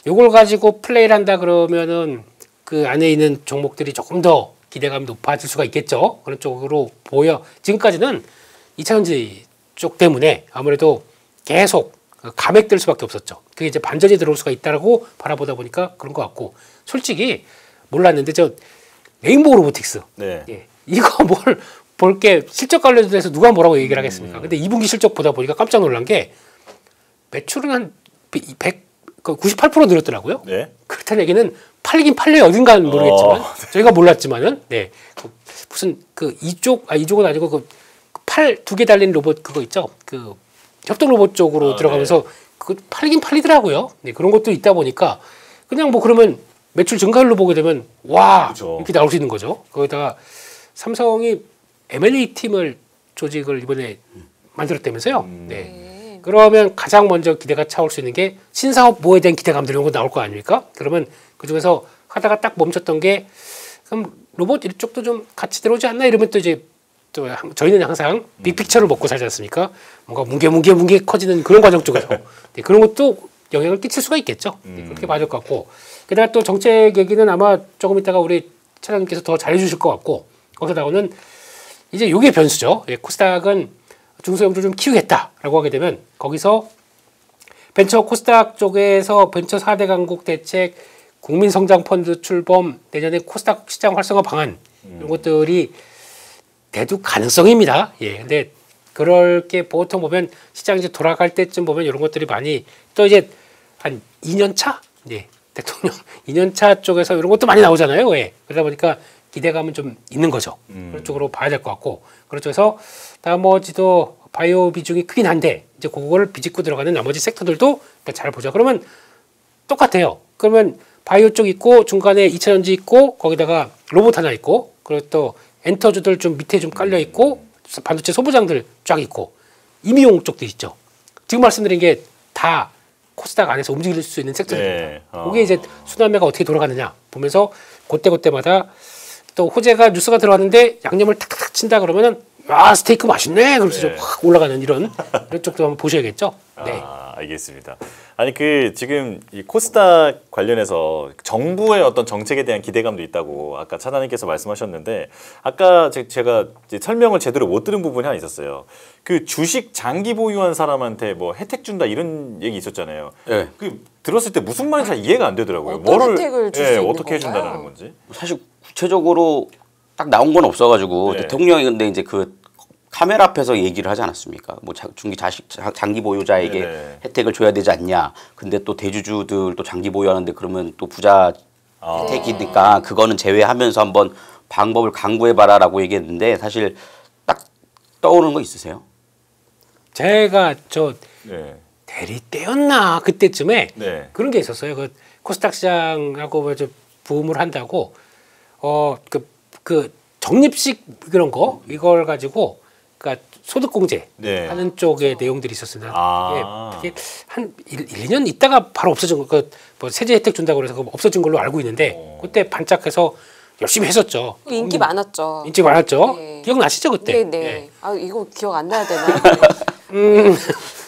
요걸 가지고 플레이를 한다 그러면은 그 안에 있는 종목들이 조금 더 기대감이 높아질 수가 있겠죠. 그런 쪽으로 보여. 지금까지는 2차전지 쪽 때문에 아무래도 계속 감액될 수밖에 없었죠. 그게 이제 반전이 들어올 수가 있다라고 바라보다 보니까 그런 것 같고 솔직히 몰랐는데 저 레인보우 로보틱스 네. 예, 이거 뭘 볼 게 실적 관련돼서 누가 뭐라고 얘기를 하겠습니까? 근데 2분기 실적 보다 보니까 깜짝 놀란 게 매출은 한 98% 늘었더라고요. 네. 그렇다는 얘기는 팔리긴 팔려요. 어딘가는 모르겠지만 저희가 몰랐지만은 네 무슨 그 이쪽은 아니고 그 팔 2개 달린 로봇 그거 있죠. 그 협동 로봇 쪽으로 들어가면서 네. 그 팔리긴 팔리더라고요. 네 그런 것도 있다 보니까 그냥 뭐 그러면 매출 증가율로 보게 되면 와 그렇죠. 이렇게 나올 수 있는 거죠. 거기다가 삼성이 M&A 팀을 조직을 이번에 만들었다면서요. 네. 그러면 가장 먼저 기대가 차올 수 있는 게 신사업 뭐에 대한 기대감들 이런 거 나올 거 아닙니까? 그러면 그 중에서 하다가 딱 멈췄던 게 그럼 로봇 이쪽도 좀 같이 들어오지 않나 이러면 또 이제 또 저희는 항상 빅픽처를 먹고 살지 않습니까? 뭔가 뭉게 커지는 그런 과정 쪽에서 네, 그런 것도 영향을 끼칠 수가 있겠죠. 네, 그렇게 봐야 될 것 같고 게다가 또 정책 얘기는 아마 조금 있다가 우리 차장님께서 더 잘해주실 것 같고 거기서 나오는 이제 요게 변수죠. 예, 코스닥은 중소형주 좀 키우겠다라고 하게 되면 거기서 벤처 코스닥 쪽에서 벤처 4대 강국 대책, 국민성장펀드 출범, 내년에 코스닥 시장 활성화 방안 이런 것들이 대두 가능성입니다. 예, 근데 그럴 게 보통 보면 시장 이제 돌아갈 때쯤 보면 이런 것들이 많이 또 이제 한 2년 차, 예, 대통령 2년 차 쪽에서 이런 것도 많이 나오잖아요. 예, 그러다 보니까 기대감은 좀 있는 거죠. 그런 쪽으로 봐야 될 것 같고 그런 쪽에서 나머지도 바이오 비중이 크긴 한데 이제 그거를 비집고 들어가는 나머지 섹터들도 일단 잘 보자. 그러면 똑같아요. 그러면 바이오 쪽 있고 중간에 2차전지 있고 거기다가 로봇 하나 있고 그리고 또 엔터주들 좀 밑에 좀 깔려 있고 반도체 소부장들 쫙 있고 임의용 쪽도 있죠. 지금 말씀드린 게 다 코스닥 안에서 움직일 수 있는 섹터들입니다. 네. 그게 이제 순환매가 어떻게 돌아가느냐 보면서 그때마다 또 호재가 뉴스가 들어왔는데 양념을 탁탁탁 친다 그러면은 아 스테이크 맛있네 그러면서 좀 확 올라가는 이런 쪽도 한번 보셔야겠죠. 네. 알겠습니다. 아니 그 지금 이 코스닥 관련해서 정부의 어떤 정책에 대한 기대감도 있다고 아까 차장님께서 말씀하셨는데 아까 제가 이제 설명을 제대로 못 들은 부분이 하나 있었어요. 그 주식 장기 보유한 사람한테 뭐 혜택 준다 이런 얘기 있었잖아요. 네. 그 들었을 때 무슨 말인지 잘 이해가 안 되더라고요. 어떤 혜택을 줄 수 있는 어떻게 건가요? 해준다는 건지. 사실 구체적으로 딱 나온 건 없어가지고 네. 대통령이 근데 이제 그 카메라 앞에서 얘기를 하지 않았습니다. 뭐 장기 보유자에게 네네. 혜택을 줘야 되지 않냐. 근데 또 대주주들도 장기 보유하는데 그러면 또 부자 혜택이니까 그거는 제외하면서 한번 방법을 강구해봐라라고 얘기했는데 사실 딱 떠오르는 거 있으세요? 제가 저 네. 대리 때였나 그때쯤에 네. 그런 게 있었어요. 그 코스닥 시장하고 뭐 부음을 한다고 그 적립식 그런 거 이걸 가지고 그러니까 소득공제 네. 하는 쪽의 내용들이 있었습니다. 아. 이게 한 1, 2년 있다가 바로 없어진 거, 뭐 세제 혜택 준다고 그래서 그거 없어진 걸로 알고 있는데 그때 반짝해서 열심히 했었죠. 인기 많았죠. 인기 많았죠. 네. 기억나시죠 그때? 네네. 네. 아 이거 기억 안 나야 되나?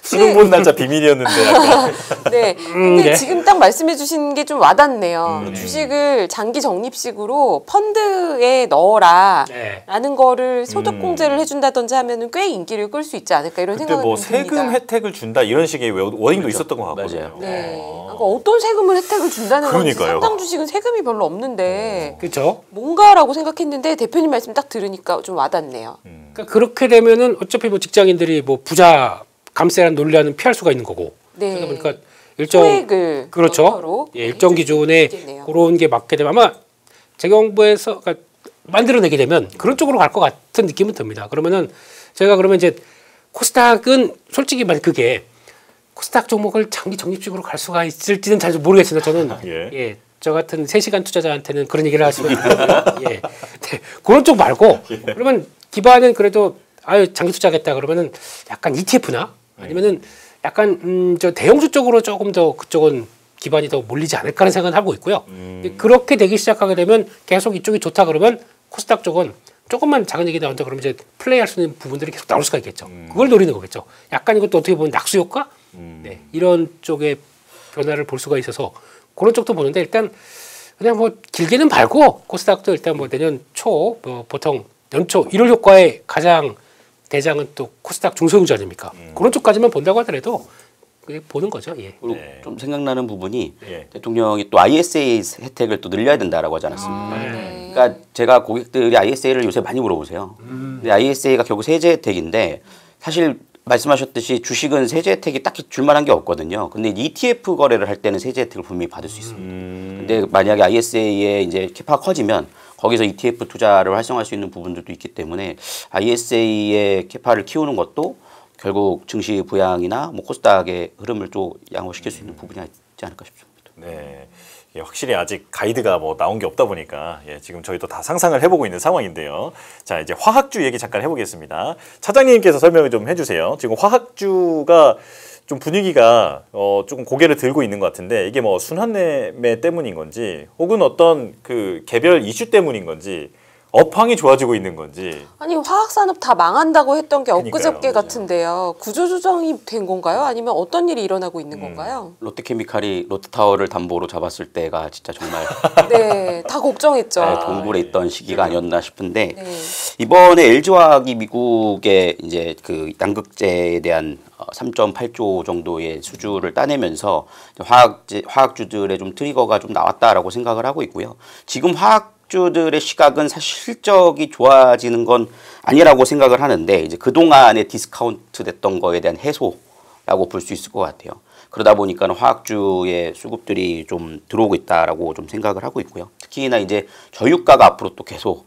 수능 본 날짜 비밀이었는데 약간. 네. 근데 네. 지금 딱 말씀해 주신 게 좀 와닿네요. 주식을 장기 적립식으로 펀드에 넣어라. 네. 라는 거를 소득 공제를 해준다든지 하면은 꽤 인기를 끌 수 있지 않을까 이런 그때 생각이 뭐 듭니다. 세금 혜택을 준다 이런 식의 워딩도 있었던 것 같거든요. 맞아요. 네. 그러니까 어떤 세금을 혜택을 준다는 건지 그러니까요. 상당 주식은 세금이 별로 없는데 그렇죠. 뭔가라고 생각했는데 대표님 말씀 딱 들으니까 좀 와닿네요. 그러니까 그렇게 되면은 어차피 뭐 직장인들이 뭐 부자 감세라는 논란은 피할 수가 있는 거고. 네. 그러다 보니까 일정 소액을 그렇죠. 넣도록 예, 일정 기준에 있겠네요. 그런 게 맞게 되면 아마 재경부에서 그러니까 만들어내게 되면 그런 쪽으로 갈 것 같은 느낌은 듭니다. 그러면은 제가 그러면 이제 코스닥은 솔직히 말 그게 코스닥 종목을 장기 적립식으로 갈 수가 있을지는 잘 모르겠습니다. 저는 예. 저 같은 3시간 투자자한테는 그런 얘기를 하시면 예. 네, 그런 쪽 말고 그러면 기반은 그래도 아유 장기 투자하겠다 그러면은 약간 ETF나 아니면은 약간 저 대형주 쪽으로 조금 더 그쪽은 기반이 더 몰리지 않을까 하는 생각은 하고 있고요. 그렇게 되기 시작하게 되면 계속 이쪽이 좋다 그러면 코스닥 쪽은 조금만 작은 얘기 나온다 그러면 이제 플레이할 수 있는 부분들이 계속 나올 수가 있겠죠. 그걸 노리는 거겠죠. 약간 이것도 어떻게 보면 낙수 효과 네, 이런 쪽의 변화를 볼 수가 있어서 그런 쪽도 보는데 일단 그냥 뭐 길게는 말고 코스닥도 일단 뭐 내년 초 뭐 보통 연초 1월 효과의 가장 대장은 또 코스닥 중소형주 아닙니까? 그런 쪽까지만 본다고 하더라도 그게 보는 거죠. 예. 그리고 네. 좀 생각나는 부분이 예. 대통령이 또 ISA 혜택을 또 늘려야 된다라고 하지 않았습니까? 네. 그러니까 제가 고객들이 ISA를 요새 많이 물어보세요. 근데 ISA가 결국 세제 혜택인데 사실 말씀하셨듯이 주식은 세제 혜택이 딱히 줄만한 게 없거든요. 근데 ETF 거래를 할 때는 세제 혜택을 분명히 받을 수 있습니다. 근데 만약에 ISA의 이제 캐파가 커지면 거기서 ETF 투자를 활성화할 수 있는 부분들도 있기 때문에 ISA의 캐파를 키우는 것도 결국 증시 부양이나 뭐 코스닥의 흐름을 좀 양호시킬 수 있는 부분이 있지 않을까 싶습니다. 네. 예, 확실히 아직 가이드가 뭐 나온 게 없다 보니까 지금 저희도 다 상상을 해보고 있는 상황인데요. 자, 이제 화학주 얘기 잠깐 해보겠습니다. 차장님께서 설명을 좀 해주세요. 지금 화학주가 좀 분위기가 조금 고개를 들고 있는 것 같은데 이게 뭐 순환매매 때문인 건지 혹은 어떤 그 개별 이슈 때문인 건지 업황이 좋아지고 있는 건지. 아니 화학산업 다 망한다고 했던 게 엊그저께 그러니까요. 같은데요. 구조조정이 된 건가요? 아니면 어떤 일이 일어나고 있는 건가요? 롯데케미칼이 롯데타워를 담보로 잡았을 때가 진짜 정말 네, 다 걱정했죠. 동굴에 있던 시기가 아니었나 싶은데 네. 이번에 LG화학이 미국의 이제 그 양극재에 대한 3.8조 정도의 수주를 따내면서 화학주들의 좀 트리거가 좀 나왔다라고 생각을 하고 있고요. 지금 화학주들의 시각은 사실 실적이 좋아지는 건 아니라고 생각을 하는데 이제 그동안에 디스카운트 됐던 거에 대한 해소라고 볼 수 있을 것 같아요. 그러다 보니까 화학주의 수급들이 좀 들어오고 있다라고 좀 생각을 하고 있고요. 특히나 이제 저유가가 앞으로 또 계속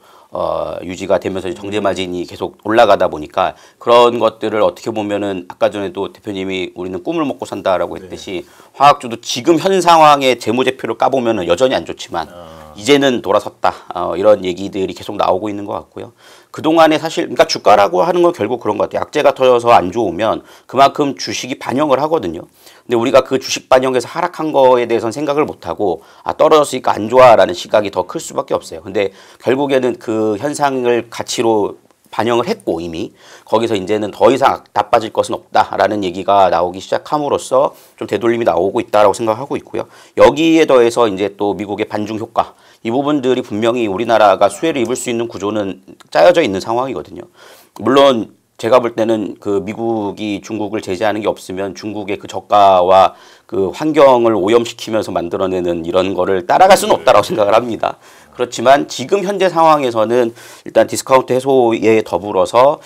유지가 되면서 정제 마진이 계속 올라가다 보니까 그런 것들을 어떻게 보면은 아까 전에도 대표님이 우리는 꿈을 먹고 산다라고 했듯이 화학주도 지금 현 상황의 재무제표를 까보면은 여전히 안 좋지만 이제는 돌아섰다 이런 얘기들이 계속 나오고 있는 것 같고요. 그동안에 사실 그러니까 주가라고 하는 건 결국 그런 것 같아요. 약재가 터져서 안 좋으면 그만큼 주식이 반영을 하거든요. 근데 우리가 그 주식 반영에서 하락한 거에 대해서는 생각을 못하고 떨어졌으니까 안 좋아라는 시각이 더 클 수밖에 없어요. 근데 결국에는 그 현상을 가치로 반영을 했고 이미 거기서 이제는 더 이상 나빠질 것은 없다라는 얘기가 나오기 시작함으로써 좀 되돌림이 나오고 있다라고 생각하고 있고요. 여기에 더해서 이제 또 미국의 반중 효과 이 부분들이 분명히 우리나라가 수혜를 입을 수 있는 구조는 짜여져 있는 상황이거든요. 물론 제가 볼 때는 그 미국이 중국을 제재하는 게 없으면 중국의 그 저가와 그 환경을 오염시키면서 만들어내는 이런 거를 따라갈 수는 없다라고 생각을 합니다. 그렇지만 지금 현재 상황에서는 일단 디스카운트 해소에 더불어서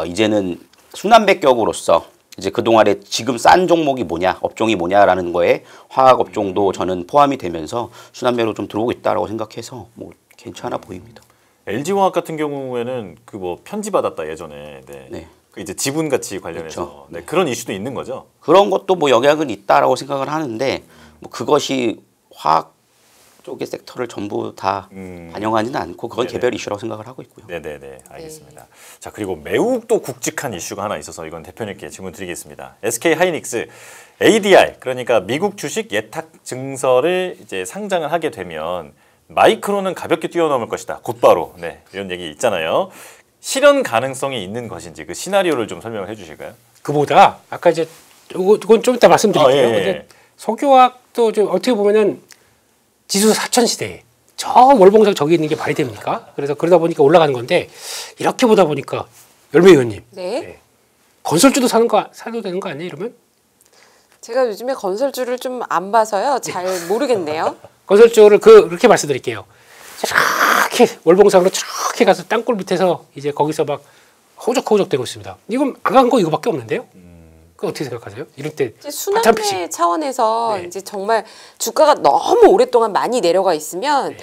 이제는 순환배격으로서 이제 그동안에 지금 싼 종목이 뭐냐, 업종이 뭐냐라는 거에 화학 업종도 저는 포함이 되면서 순환매로 좀 들어오고 있다라고 생각해서 뭐 괜찮아 보입니다. LG화학 같은 경우에는 그 뭐 편지 받았다 예전에 네. 네. 그 이제 지분 가치 관련해서 그렇죠. 네. 그런 이슈도 있는 거죠. 그런 것도 뭐 영향은 있다라고 생각을 하는데 뭐 그것이 화학 쪽의 섹터를 전부 다 반영하지는 않고 그건 네네. 개별 이슈라고 생각을 하고 있고요. 네네네 알겠습니다. 자 그리고 매우 또 굵직한 이슈가 하나 있어서 이건 대표님께 질문 드리겠습니다. SK 하이닉스 ADR 그러니까 미국 주식 예탁 증서를 이제 상장을 하게 되면 마이크론은 가볍게 뛰어넘을 것이다. 곧바로 네 이런 얘기 있잖아요. 실현 가능성이 있는 것인지 그 시나리오를 좀 설명을 해주실까요? 그보다 아까 이제 이건 좀 이따 말씀드릴게요. 예, 예. 근데 석유화학도 좀 어떻게 보면은 지수 4천 시대에 저 월봉상 저기 있는 게 말이 됩니까? 그래서 그러다 보니까 올라가는 건데 이렇게 보다 보니까 열매 의원님 네. 건설주도 사도 되는 거 아니에요? 이러면 제가 요즘에 건설주를 좀 안 봐서요. 잘 모르겠네요. 건설주를 그렇게 말씀드릴게요. 저렇게 월봉상으로 저렇게 가서 땅굴 밑에서 이제 거기서 막 허우적허우적 되고 있습니다. 이건 안 간 거 이거밖에 없는데요? 그거 어떻게 생각하세요? 이럴 때 이제 순환매 차원에서 이제 정말 주가가 너무 오랫동안 많이 내려가 있으면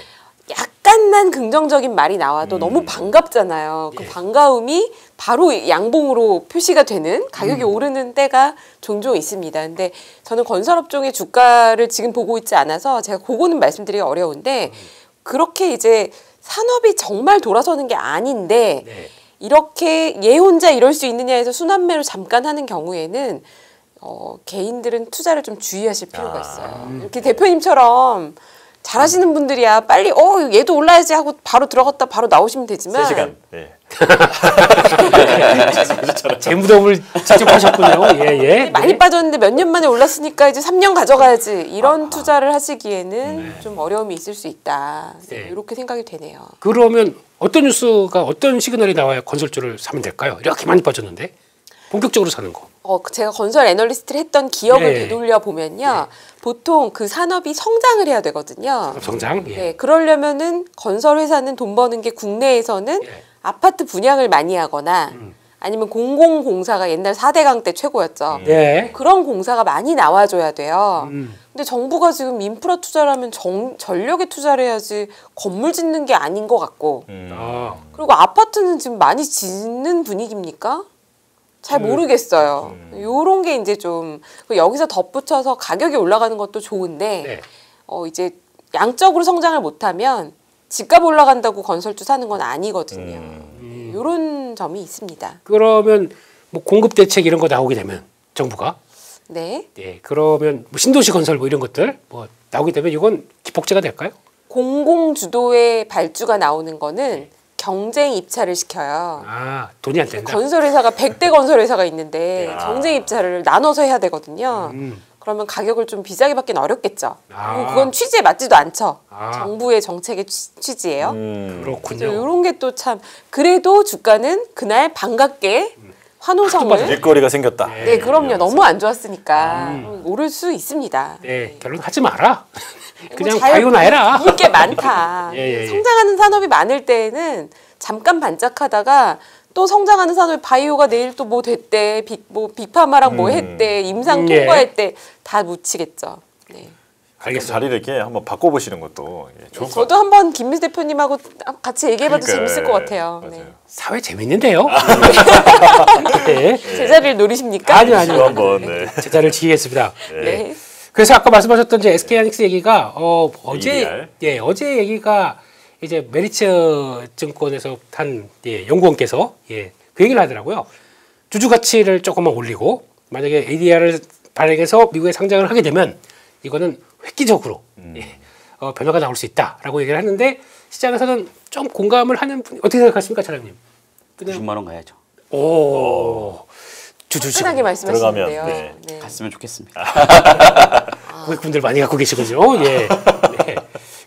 약간만 긍정적인 말이 나와도 너무 반갑잖아요. 그 반가움이 바로 양봉으로 표시가 되는 가격이 오르는 때가 종종 있습니다. 근데 저는 건설업종의 주가를 지금 보고 있지 않아서 제가 그거는 말씀드리기 어려운데 그렇게 이제 산업이 정말 돌아서는 게 아닌데 이렇게 얘 혼자 이럴 수 있느냐 해서 순환매로 잠깐 하는 경우에는 개인들은 투자를 좀 주의하실 필요가 있어요. 이렇게 대표님처럼 잘하시는 분들이야 빨리 얘도 올라야지 하고 바로 들어갔다 바로 나오시면 되지만 3시간. 네. 재무덤을 직접 하셨군요. 예. 많이 빠졌는데 몇 년 만에 올랐으니까 이제 3년 가져가야지 이런 투자를 하시기에는 좀 어려움이 있을 수 있다. 네. 이렇게 생각이 되네요. 그러면 어떤 뉴스가 어떤 시그널이 나와야 건설주를 사면 될까요? 이렇게 많이 빠졌는데 본격적으로 사는 거. 제가 건설 애널리스트를 했던 기억을 네. 되돌려 보면요. 보통 그 산업이 성장을 해야 되거든요. 성장. 예. 네, 그러려면은 건설 회사는 돈 버는 게 국내에서는 아파트 분양을 많이 하거나 아니면 공공공사가 옛날 4대강 때 최고였죠. 네. 그런 공사가 많이 나와줘야 돼요. 근데 정부가 지금 인프라 투자를 하면 전력에 투자를 해야지 건물 짓는 게 아닌 것 같고 그리고 아파트는 지금 많이 짓는 분위기입니까? 잘 모르겠어요. 요런 게 이제 좀 여기서 덧붙여서 가격이 올라가는 것도 좋은데 이제 양적으로 성장을 못하면 집값 올라간다고 건설주 사는 건 아니거든요. 요런 점이 있습니다. 그러면 뭐 공급 대책 이런 거 나오게 되면 정부가 네. 그러면 뭐 신도시 건설 뭐 이런 것들 뭐 나오게 되면 이건 기폭제가 될까요? 공공 주도의 발주가 나오는 거는 경쟁 입찰을 시켜요. 돈이 안 된다. 건설회사가 100대 건설회사가 있는데 경쟁 입찰을 나눠서 해야 되거든요. 그러면 가격을 좀 비싸게 받기는 어렵겠죠. 그리고 그건 취지에 맞지도 않죠. 정부의 정책의 취지예요. 그렇군요. 이런 게 또 참 그래도 주가는 그날 반갑게 환호성을 일거리가 생겼다. 네, 그럼요. 너무 안 좋았으니까 오를 수 있습니다. 네, 결론 하지 마라. 그냥 잘 바이오나 해라. 볼 게 많다. 예. 성장하는 산업이 많을 때에는 잠깐 반짝하다가 또 성장하는 산업이 바이오가 내일 또 뭐 됐대, 빅파마랑 뭐 했대, 임상 통과했대 다 묻히겠죠. 네. 알겠습니다. 자리를 이렇게 한번 바꿔보시는 것도 좋을 것 저도 한번 김민수 대표님하고 같이 얘기해봐도 그러니까요. 재밌을 것 같아요. 맞아요. 네. 사회 재밌는데요. 네. 제자리를 노리십니까? 아니요. 한번 네. 제자를 지키겠습니다. 네. 그래서 아까 말씀하셨던 이제 SK하이닉스 얘기가 어제 ADR. 어제 얘기가 이제 메리츠 증권에서 한 연구원께서 그 얘기를 하더라고요. 주주 가치를 조금만 올리고 만약에 ADR을 발행해서 미국에 상장을 하게 되면 이거는 획기적으로 변화가 나올 수 있다라고 얘기를 하는데 시장에서는 좀 공감을 하는 분이 어떻게 생각하십니까, 차장님? 그냥 90만 원 가야죠. 오. 주주식 편하게 말씀하시는데요. 들어가면, 네. 갔으면 좋겠습니다. 고객분들 많이 갖고 계시거든요. 예. 네.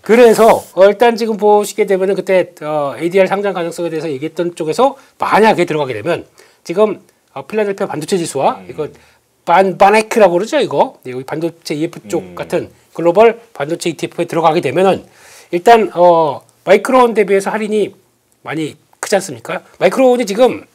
그래서 일단 지금 보시게 되면은 그때 ADR 상장 가능성에 대해서 얘기했던 쪽에서 만약에 들어가게 되면 지금 필라델피아 반도체 지수와 이거 바네크라고 그러죠, 이거. 여기 반도체 EF 쪽 같은 글로벌 반도체 ETF에 들어가게 되면은 일단 마이크론 대비해서 할인이 많이 크지 않습니까? 마이크론이 지금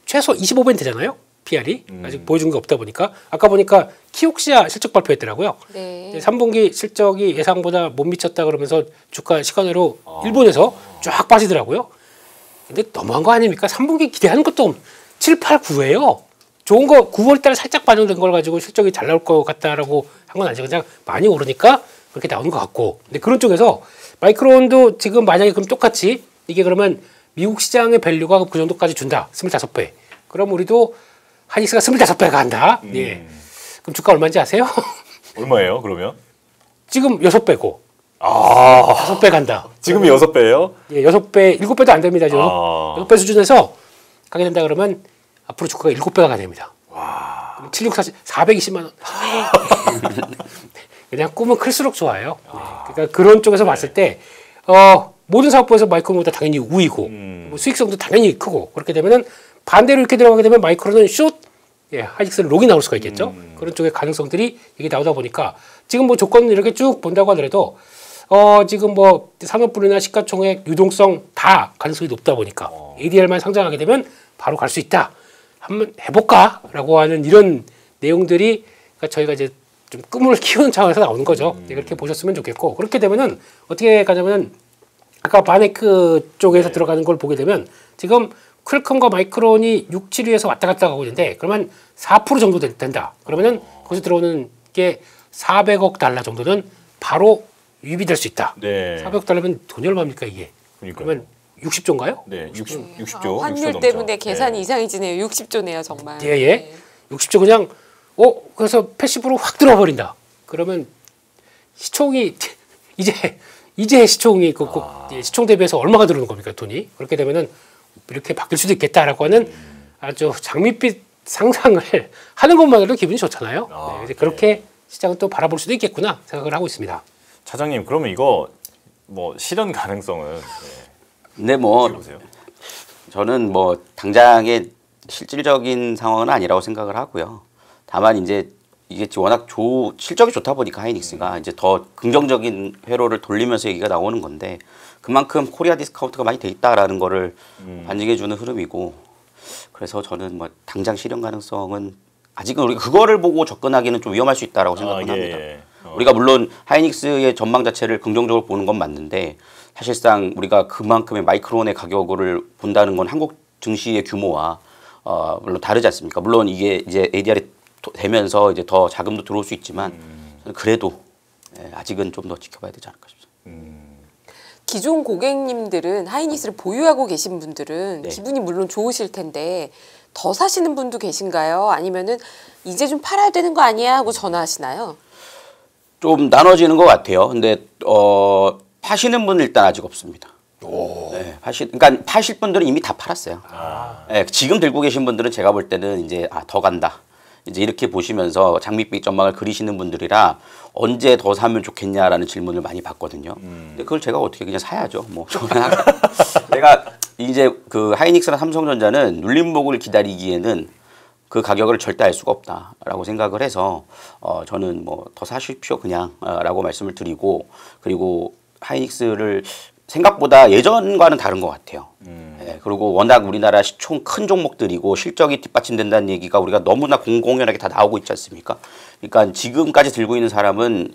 최소 25배는 되잖아요. PR이 아직 보여준 게 없다 보니까 아까 보니까 키옥시아 실적 발표했더라고요. 네. 3분기 실적이 예상보다 못 미쳤다 그러면서 주가 시간으로 일본에서 쫙 빠지더라고요. 근데 너무한 거 아닙니까? 3분기 기대하는 것도 7, 8, 9예요. 좋은 거 9월 달에 살짝 반영된 걸 가지고 실적이 잘 나올 것 같다라고 한 건 아니죠. 그냥 많이 오르니까 그렇게 나오는 것 같고. 근데 그런 쪽에서 마이크론도 지금 만약에 그럼 똑같이 이게 그러면 미국 시장의 밸류가 그 정도까지 준다. 25배. 그럼 우리도 하이닉스가 25배가 간다. 예. 그럼 주가 얼마인지 아세요? 얼마예요, 그러면? 지금 6배고. 아, 5배 간다. 지금이 6배예요? 예, 6배, 7배도 안 됩니다. 아. 6배 수준에서 가게 된다 그러면 앞으로 주가가 7배가 가야 됩니다. 와. 7640, 420만 원. 그냥 꿈은 클수록 좋아요. 네. 그러니까 그런 쪽에서 봤을 때 모든 사업부에서 마이크론보다 당연히 우위고 뭐 수익성도 당연히 크고 그렇게 되면은 반대로 이렇게 들어가게 되면 마이크론은 숏, 예, 하이닉스는 롱이 나올 수가 있겠죠. 그런 쪽의 가능성들이 이게 나오다 보니까 지금 뭐 조건을 이렇게 쭉 본다고 하더라도 지금 뭐 산업분이나 시가총액 유동성 다 가능성이 높다 보니까 ADR만 상장하게 되면 바로 갈 수 있다. 한번 해볼까라고 하는 이런 내용들이 그러니까 저희가 이제 좀 꿈을 키우는 차원에서 나오는 거죠. 그렇게 보셨으면 좋겠고 그렇게 되면은 어떻게 가냐면 아까 바네크 쪽에서 들어가는 걸 보게 되면 지금 퀄컴과 마이크론이 6, 7위에서 왔다 갔다 가고 있는데 그러면 4% 정도 된다. 그러면은 거기서 들어오는 게 400억 달러 정도는 바로 유입이 될 수 있다. 네. 400억 달러면 돈이 얼마입니까 이게? 그러니까요. 그러면 60조인가요? 네, 60조. 환율 때문에 계산이 이상해지네요. 60조네요, 정말. 예, 예. 네. 60조 그냥 그래서 패시브로 확 들어버린다. 그러면 시총이 이제 시총이 시총 대비해서 얼마가 들어오는 겁니까 돈이? 그렇게 되면은 이렇게 바뀔 수도 있겠다라고 하는 아주 장밋빛 상상을 하는 것만으로도 기분이 좋잖아요. 네, 이제 그렇게 시장은 또 바라볼 수도 있겠구나 생각을 하고 있습니다. 차장님, 그러면 이거 뭐 실현 가능성은 근데 뭐 보세요. 저는 뭐 당장의 실질적인 상황은 아니라고 생각을 하고요. 다만 이제 이게 워낙 실적이 좋다 보니까 하이닉스가 이제 더 긍정적인 회로를 돌리면서 얘기가 나오는 건데 그만큼 코리아 디스카운트가 많이 돼 있다라는 거를 반증해 주는 흐름이고 그래서 저는 뭐 당장 실현 가능성은 아직은 우리가 그거를 보고 접근하기는 좀 위험할 수 있다라고 생각은 합니다. 우리가 물론 하이닉스의 전망 자체를 긍정적으로 보는 건 맞는데 사실상 우리가 그만큼의 마이크론의 가격을 본다는 건 한국 증시의 규모와 물론 다르지 않습니까? 물론 이게 이제 ADR이 되면서 이제 더 자금도 들어올 수 있지만 그래도 아직은 좀 더 지켜봐야 되지 않을까 싶습니다. 기존 고객님들은 하이닉스를 보유하고 계신 분들은 네. 기분이 물론 좋으실 텐데 더 사시는 분도 계신가요? 아니면은 이제 좀 팔아야 되는 거 아니야 하고 전화하시나요? 좀 나눠지는 것 같아요. 근데 파시는 분은 일단 아직 없습니다. 네, 그러니까 파실 분들은 이미 다 팔았어요. 네, 지금 들고 계신 분들은 제가 볼 때는 이제 더 간다. 이제 이렇게 보시면서 장밋빛 전망을 그리시는 분들이라 언제 더 사면 좋겠냐라는 질문을 많이 받거든요. 근데 그걸 제가 어떻게 그냥 사야죠. 뭐 저는 내가 이제 그 하이닉스나 삼성전자는 눌림목을 기다리기에는 그 가격을 절대 알 수가 없다라고 생각을 해서 저는 뭐 더 사십시오 그냥라고 말씀을 드리고 그리고 하이닉스를 생각보다 예전과는 다른 것 같아요. 네, 그리고 워낙 우리나라 시총 큰 종목들이고 실적이 뒷받침된다는 얘기가 우리가 너무나 공공연하게 다 나오고 있지 않습니까? 그러니까 지금까지 들고 있는 사람은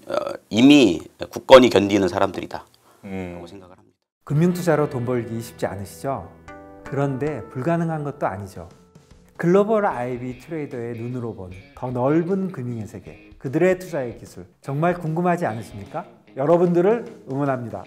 이미 굳건히 견디는 사람들이다 라고 생각을 합니다. 금융투자로 돈 벌기 쉽지 않으시죠? 그런데 불가능한 것도 아니죠. 글로벌 IB 트레이더의 눈으로 본 더 넓은 금융의 세계, 그들의 투자의 기술 정말 궁금하지 않으십니까? 여러분들을 응원합니다.